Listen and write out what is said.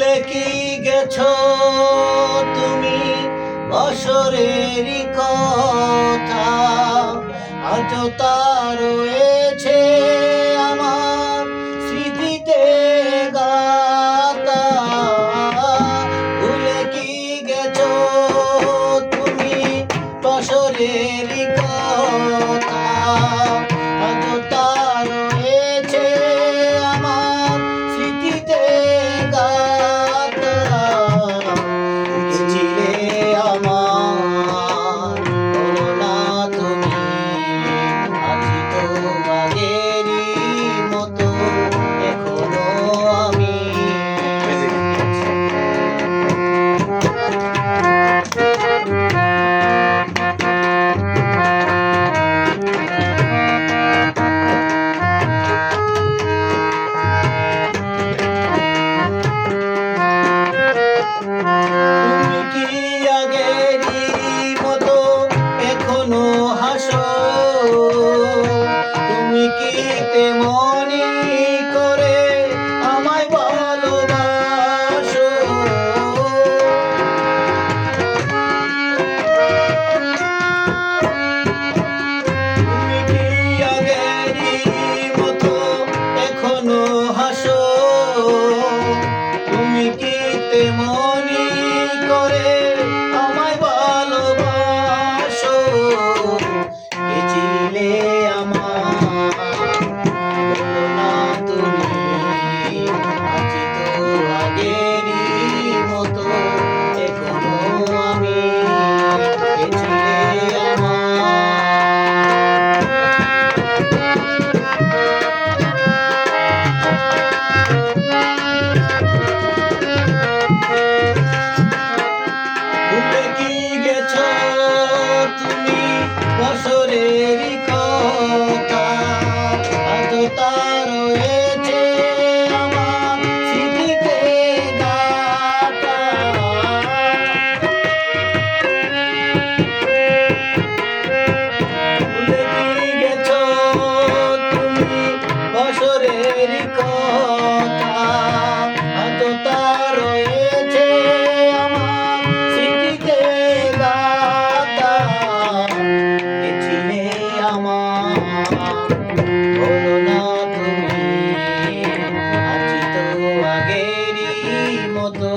ভুলে কি গেছো তুমি বছরেরই কথা? আজও তা রয়েছে আমার স্মৃতিতে গাতা। ভুলে কি গেছো তুমি বছরেরই কথা? আজও তা রয়েছে আমার স্মৃতিতে গাতা। ছিলে আমার, বলো না তুমি, আছি তো আগেরই মতো এখনো আমি। তুমি কি তেমনি করে আমায় ভালোবাসো? তুমি কি আগেরই মতো এখনো হাসো? তুমি কি তেমনি করে আমায় ভালোবাসো? কে ছিলে বছরেরই কথা? আজও তা রয়েছে আমার স্মৃতিতে গাতা। ভুলে কি গেছো তুমি বছরেরই কথা? আজও তা রয়েছে আমার স্মৃতিতে গাতা। বলো না তুমি, আছি তো আগেরই মতো।